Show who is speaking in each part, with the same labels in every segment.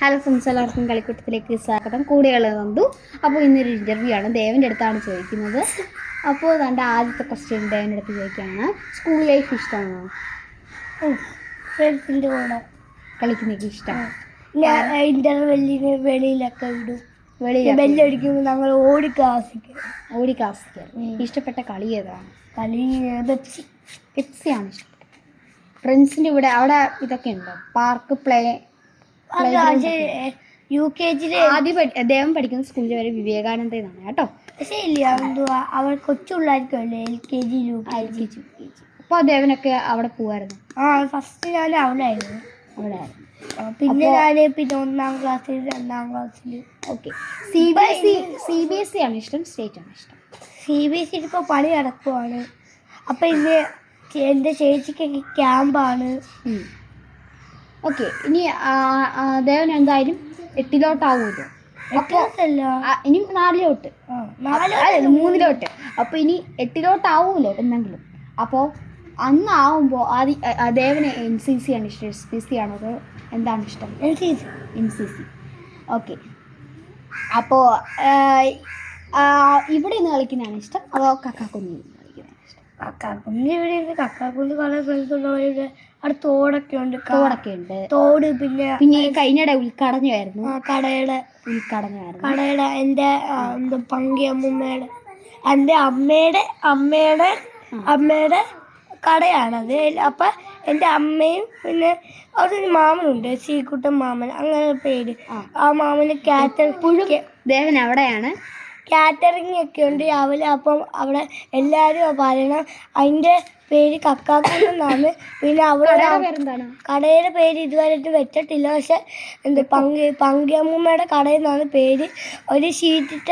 Speaker 1: Hello friends, എല്ലാവർക്കും കളിക്കൂട്ടത്തിലേക്ക് സ്വാഗതം. കൂടെയുള്ളത് നന്ദു. അപ്പോൾ ഇന്നൊരു ഇൻ്റർവ്യൂ ആണ്, ദേവൻ്റെ അടുത്താണ് ചോദിക്കുന്നത്. അപ്പോൾ എൻ്റെ ആദ്യത്തെ ക്വസ്റ്റ്യൻ ദേവൻ്റെ അടുത്ത് ചോദിക്കുകയാണ്, സ്കൂൾ ലൈഫ് ഇഷ്ടമാണോ?
Speaker 2: ഫ്രണ്ട്സിൻ്റെ കൂടെ
Speaker 1: കളിക്കുന്നതൊക്കെ ഇഷ്ടമാണ്.
Speaker 2: ഇന്റർവെല്ലിന് വെളിയിലൊക്കെ വിടും. ബെല്ലടിക്കുമ്പോൾ ഞങ്ങൾ ഓടി ക്ലാസ്സിക്ക്.
Speaker 1: ഇഷ്ടപ്പെട്ട കളി ഏതാണ്?
Speaker 2: കളി
Speaker 1: പെപ്സിയാണ് ഇഷ്ടപ്പെട്ടത്. ഫ്രണ്ട്സിൻ്റെ കൂടെ അവിടെ ഇതൊക്കെ ഉണ്ടോ, പാർക്ക് പ്ലേ?
Speaker 2: UKG
Speaker 1: ആദ്യം ദേവൻ പഠിക്കുന്ന സ്കൂളിൽ വരെ വിവേകാനന്ദ എന്നാണ് കേട്ടോ.
Speaker 2: പക്ഷേ ഇല്ല, എന്തുവാ അവൾ കൊച്ചുള്ളായിരിക്കുമല്ലേ, LKG UKG.
Speaker 1: അപ്പോൾ ദേവനൊക്കെ അവിടെ പോവായിരുന്നു.
Speaker 2: ഫസ്റ്റ് ഞാൻ അവിടെ ആയിരുന്നു. പിന്നെ ഞാൻ പിന്നെ 1ാം ക്ലാസ്സിൽ 2ാം ക്ലാസ്സിൽ.
Speaker 1: ഓക്കെ. CBSE ആണ് ഇഷ്ടം, സ്റ്റേറ്റ് ആണ് ഇഷ്ടം?
Speaker 2: CBSE ഇപ്പോൾ പണി നടക്കുവാണ്. അപ്പം ഇന്ന് എൻ്റെ ചേച്ചിക്കൊക്കെ ക്യാമ്പാണ്.
Speaker 1: ഓക്കെ. ഇനി ദേവൻ എന്തായാലും 8ലോട്ടാവുമല്ലോ. അപ്പോൾ ഇനി 4ലോട്ട് 3ലോട്ട്. അപ്പോൾ ഇനി 8ലോട്ടാവുമല്ലോ എന്തെങ്കിലും. അപ്പോൾ അന്ന് ആവുമ്പോൾ ദേവന് NCC ആണ് ഇഷ്ടം, SPC ആണോ, അതോ എന്താണ് ഇഷ്ടം? NCC. ഓക്കെ. അപ്പോൾ ഇവിടെ നിന്ന് കളിക്കുന്നതാണ് ഇഷ്ടം, അതോ കക്കാക്കുന്നിൽ നിന്ന് കളിക്കുന്നതാണ് ഇഷ്ടം?
Speaker 2: കക്കാക്കുന്നിൽ ഇവിടെ ഉണ്ട്. കക്കാക്കുന്നിൽ കുറേ ഫ്രണ്ട്സ് ഉള്ളവരുടെ അവിടെ തോടൊക്കെ ഉണ്ട്. തോട് പിന്നെ
Speaker 1: കഴിഞ്ഞിടെ ഉദ്ഘാടനമായിരുന്നു.
Speaker 2: കടയുടെ എൻ്റെ പങ്കിയമ്മൂമ്മയുടെ എൻ്റെ അമ്മയുടെ കടയാണത്. അപ്പം എൻ്റെ അമ്മയും പിന്നെ അതൊരു മാമനുണ്ട്, ശ്രീകുട്ടൻ മാമൻ, അങ്ങനെ പേര്. ആ മാമന്
Speaker 1: ദേവൻ അവിടെയാണ്
Speaker 2: കാറ്ററിംഗ് ഒക്കെ ഉണ്ട് രാവിലെ. അപ്പം അവിടെ എല്ലാവരും പറയണം അതിൻ്റെ പേര് കക്കാക്കുന്നാണ്. പിന്നെ അവിടെ കടയുടെ പേര് ഇതുവരെയായിട്ട് വെച്ചിട്ടില്ല. പക്ഷെ പങ്കിയമ്മൂമ്മയുടെ കടയിൽ നിന്നാണ് പേര്. ഒരു ഷീറ്റിട്ട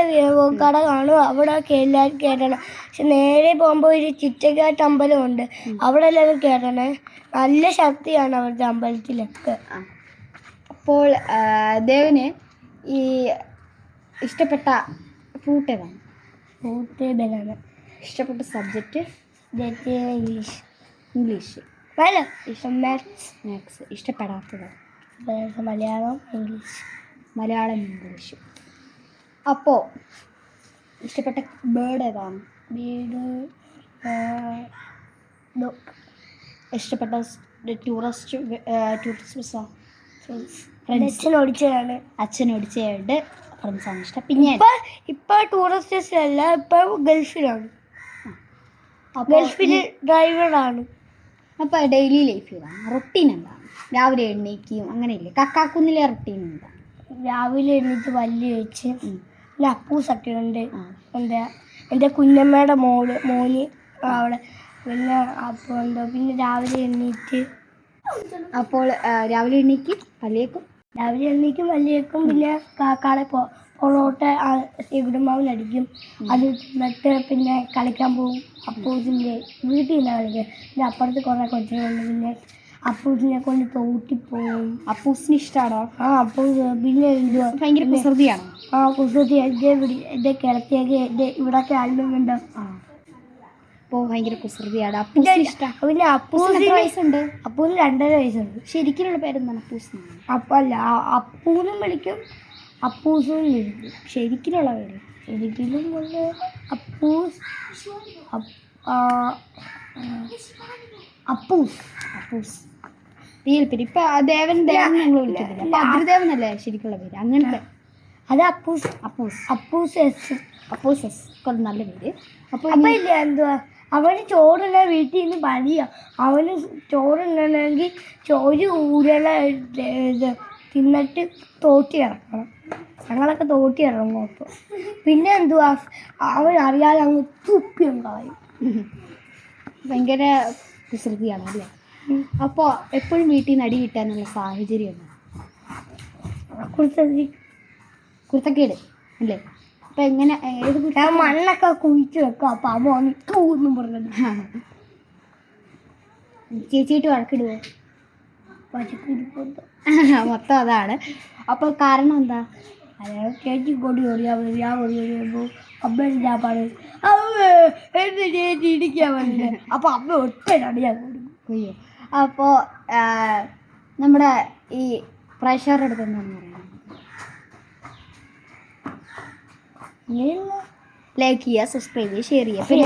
Speaker 2: കട കാണും, അവിടെ എല്ലാവരും കയറണം. പക്ഷെ നേരെ പോകുമ്പോൾ ഒരു ചിറ്റക്കാട്ട് അമ്പലമുണ്ട്, അവിടെ എല്ലാവരും കയറണേ. നല്ല ശക്തിയാണ് അവിടുത്തെ അമ്പലത്തിലൊക്കെ.
Speaker 1: അപ്പോൾ ദേവന് ഈ ഇഷ്ടപ്പെട്ട ഫ്രൂട്ട് ഏതാണ്?
Speaker 2: Fruit banana.
Speaker 1: ഇഷ്ടപ്പെട്ട സബ്ജക്റ്റ്?
Speaker 2: ഇംഗ്ലീഷ്.
Speaker 1: മാത്സ്. ഇഷ്ടപ്പെടാത്തത്?
Speaker 2: മലയാളം ഇംഗ്ലീഷ്.
Speaker 1: അപ്പോൾ ഇഷ്ടപ്പെട്ട ബേർഡ് ഏതാണ്? ഇഷ്ടപ്പെട്ട ടൂറിസ്റ്റ് ബസ്സാ? അച്ഛൻ ഓടിച്ചതുകൊണ്ട് ഫ്രണ്ട്സാണ് ഇഷ്ടം. പിന്നെ
Speaker 2: ഇപ്പൊ ടൂറിസ്റ്റ് ബസ് അല്ല, ഇപ്പൊ ഗൾഫിലാണ്. ഗൾഫില് ഡ്രൈവറാണ്.
Speaker 1: അപ്പോൾ ഡെയിലി ലൈഫ് ഇതാണ്, റൊട്ടീൻ എന്താണ്? രാവിലെ എണ്ണീക്കും അങ്ങനെയില്ലേ? കക്കാക്കുന്നിലെ റൊട്ടീൻ എന്താണ്?
Speaker 2: രാവിലെ എണ്ണീറ്റ് പല്ല് വെച്ച് പിന്നെ അപ്പൂസൊക്കെ ഉണ്ട്. എൻ്റെ കുഞ്ഞമ്മയുടെ മോന് അവിടെ. പിന്നെ അപ്പോൾ എന്തോ പിന്നെ രാവിലെ എണ്ണീറ്റ് രാവിലെ എണ്ണീക്കും പല്ല് വെക്കും. പിന്നെ കാക്കാടെ പൊറോട്ട ഇവിടുമാവിലടിക്കും. അത് തിന്നിട്ട് പിന്നെ കളിക്കാൻ പോകും. അപ്പൂസിൻ്റെ വീട്ടിൽ നിന്നാണ് കളിക്കുക. പിന്നെ അപ്പുറത്ത് കുറേ കൊച്ചുകളുണ്ട്. പിന്നെ അപ്പൂസിനെ കൊണ്ട് തോട്ടിപ്പോവും.
Speaker 1: അപ്പൂസിന് ഇഷ്ടമാണോ?
Speaker 2: അപ്പൂസ് പിന്നെ
Speaker 1: ഭയങ്കര കുസൃതിയാണോ?
Speaker 2: കുസൃതി. എൻ്റെ കിടത്തിയൊക്കെ ഇവിടെയൊക്കെ ആലുമുണ്ടോ.
Speaker 1: അപ്പോൾ ഭയങ്കര കുസൃതിയാണ്. അപ്പൂസിന് ഇഷ്ടം.
Speaker 2: പിന്നെ
Speaker 1: അപ്പൂസിന്
Speaker 2: 2.5 വയസ്സുണ്ട്.
Speaker 1: ശരിക്കുള്ള പേരെന്താണ്? അപ്പൂസ്.
Speaker 2: അപ്പല്ല, അപ്പൂന്നും വിളിക്കും, അപ്പൂസും വിളിക്കും.
Speaker 1: ശരിക്കുള്ള പേര്?
Speaker 2: ശരിക്കും അപ്പൂസ്.
Speaker 1: റിയൽ പേര്. ഇപ്പൊ ദേവൻ ഞങ്ങൾ വിളിക്കത്തില്ല, ഭദ്രദേവനല്ലേ ശരിക്കുള്ള പേര്? അങ്ങനത്തെ
Speaker 2: അത് അപ്പൂസ്
Speaker 1: നല്ല പേര്.
Speaker 2: അപ്പോൾ ഇല്ല, എന്തുവാ അവന് ചോറുള്ള വീട്ടിൽ നിന്ന് പണിയാ. അവന് ചോറുണ്ടെങ്കിൽ ഒരു ഊരല തിന്നിട്ട് തോട്ടി ഇറക്കണം. ഞങ്ങളൊക്കെ തോട്ടി ഇറങ്ങും. അപ്പോൾ പിന്നെ എന്തുവാ അവൻ അറിയാതെ അങ്ങ് തുപ്പിയും കളയും.
Speaker 1: ഭയങ്കര കുസൃതിയാണ് അല്ലേ? അപ്പോൾ എപ്പോഴും വീട്ടിൽ നിന്ന് അടി കിട്ടാനുള്ള സാഹചര്യം കുരുത്തക്കേട് അല്ലേ? അപ്പം എങ്ങനെ
Speaker 2: മണ്ണൊക്കെ കുഴിച്ച് വെക്കും. അപ്പം അവ വന്ന് പറഞ്ഞത്
Speaker 1: ചേച്ചിയിട്ട് വഴക്കിടുവോ? മൊത്തം അതാണ്. അപ്പോൾ കാരണം എന്താ?
Speaker 2: അയാൾ ചേച്ചി കൊടി ഓടിയാകുമ്പോൾ അമ്മ ഞാൻ പറയും എന്ത് ചേച്ചി ഇടിക്കാൻ പറ്റില്ല. അപ്പോൾ അമ്മ ഒറ്റ അടിയാൻ കൊടുക്കും.
Speaker 1: അപ്പോൾ നമ്മുടെ ഈ പ്രഷർ എടുത്തെന്താണെന്ന് പറയുന്നത്?
Speaker 2: ഇങ്ങനെയൊന്നും
Speaker 1: ലൈക്ക് ചെയ്യുക, സബ്സ്ക്രൈബ് ചെയ്യുക, ഷെയർ ചെയ്യുക. അപ്പോൾ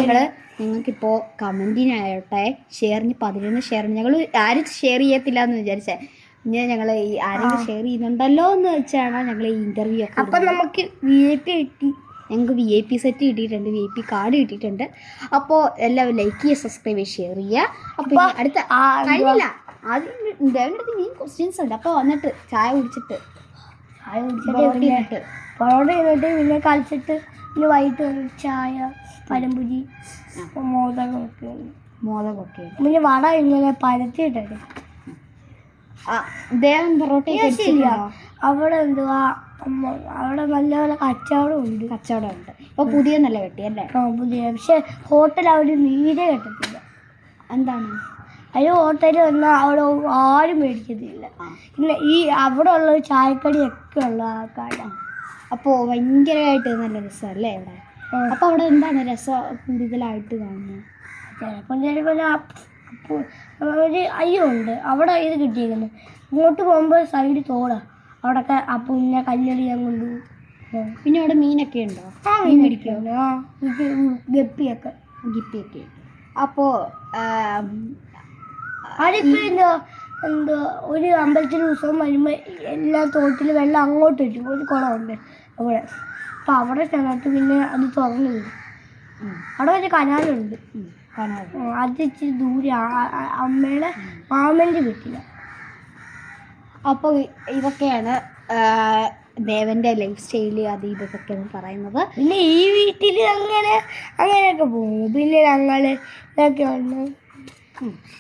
Speaker 1: നിങ്ങൾക്കിപ്പോൾ കമൻറ്റിനായിട്ടെ ഷെയറിന് 11 ഷെയറിന് ഞങ്ങൾ ആരും ഷെയർ ചെയ്യത്തില്ല എന്ന് വിചാരിച്ചേ. ഇനി ഞങ്ങൾ ഈ ആരെങ്കിലും ഷെയർ ചെയ്യുന്നുണ്ടല്ലോ എന്ന് വെച്ചാണ് ഞങ്ങൾ ഈ ഇൻ്റർവ്യൂ ഒക്കെ.
Speaker 2: അപ്പം നമുക്ക് VIP കിട്ടി.
Speaker 1: ഞങ്ങൾക്ക് VIP സെറ്റ് കിട്ടിയിട്ടുണ്ട്, VIP കാർഡ് കിട്ടിയിട്ടുണ്ട്. അപ്പോൾ എല്ലാവരും ലൈക്ക് ചെയ്യുക, സബ്സ്ക്രൈബ് ചെയ്യുക, ഷെയർ ചെയ്യുക. അപ്പോൾ അടുത്ത കഴിഞ്ഞില്ല, ആദ്യം ദേവൻ്റെ അടുത്ത് ഇനിയും ക്വസ്റ്റ്യൻസ് ഉണ്ട്. അപ്പോൾ വന്നിട്ട് ചായ കുടിച്ചിട്ട്
Speaker 2: പൊറോട്ട ചെയ്തിട്ട് പിന്നെ കളിച്ചിട്ട് പിന്നെ വൈകിട്ട് ചായ, പഴംപൊരി, മോദകമൊക്കെ പിന്നെ വട ഇങ്ങനെ പരത്തിയിട്ടേ.
Speaker 1: ദേവൻ പൊറോട്ട
Speaker 2: അവിടെ എന്തുവാ അവിടെ നല്ലപോലെ കച്ചവടമുണ്ട്.
Speaker 1: ഇപ്പോൾ പുതിയ നല്ല വെട്ടി അല്ലേ?
Speaker 2: പുതിയ. പക്ഷെ ഹോട്ടൽ അവിടെ നീരെ കിട്ടത്തില്ല.
Speaker 1: എന്താണ്
Speaker 2: അതിന് ഹോട്ടലിൽ വന്നാൽ അവിടെ ആരും മേടിക്കത്തില്ല. പിന്നെ ഈ അവിടെ ഉള്ള ചായക്കടിയൊക്കെ ഉള്ള ആൾക്കാരാണ്.
Speaker 1: അപ്പോൾ ഭയങ്കരമായിട്ട് നല്ല രസമല്ലേ അവിടെ? അപ്പോൾ അവിടെ എന്താണ് രസം കൂടുതലായിട്ട് കാണുന്നത്?
Speaker 2: ചിലപ്പോൾ ഒരു അയ്യുണ്ട് അവിടെ ഇത് കിട്ടിയിരിക്കുന്നത്. ഇങ്ങോട്ട് പോകുമ്പോൾ സൈഡ് തോടാ, അവിടെയൊക്കെ പിന്നെ കല്ലെറിയാൻ കൊണ്ടുപോകും.
Speaker 1: പിന്നെ അവിടെ മീനൊക്കെ ഉണ്ടോ?
Speaker 2: മീൻ പിടിക്കുമല്ലോ. ഗപ്പിയൊക്കെ.
Speaker 1: അപ്പോൾ
Speaker 2: അതിപ്പോൾ എന്തോ ഒരു അമ്പലത്തിൽ ഉത്സവം വരുമ്പോൾ എല്ലാ തോട്ടിൽ വെള്ളം അങ്ങോട്ട് വരും. ഒരു കുളമുണ്ട് അവിടെ. അപ്പോൾ അവിടെ ചെന്നിട്ട് പിന്നെ അത് തുറന്നു വരും. അവിടെ ഒരു കനാലുണ്ട്. അത് ഇച്ചിരി ദൂരെ അമ്മയുടെ മാമൻ്റെ വീട്ടില.
Speaker 1: അപ്പോൾ ഇതൊക്കെയാണ് ദേവൻ്റെ ലൈഫ് സ്റ്റൈല്, അത് ഇതൊക്കെയാണ് പറയുന്നത്.
Speaker 2: പിന്നെ ഈ വീട്ടിൽ അങ്ങനെയൊക്കെ പോകുന്നു. പിന്നെ ഞങ്ങൾ ഇതൊക്കെ ഉണ്ട്.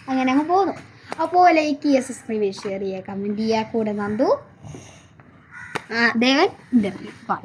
Speaker 1: അങ്ങനെ അങ്ങ് പോകുന്നു. അപ്പോൾ ലൈക്ക് ചെയ്യുക, സബ്സ്ക്രൈബ് ചെയ്യുക, ഷെയർ ചെയ്യുക, കമൻറ്റ് ചെയ്യുക. കൂടെ നന്ദു, ദേവൻ, ബൈ.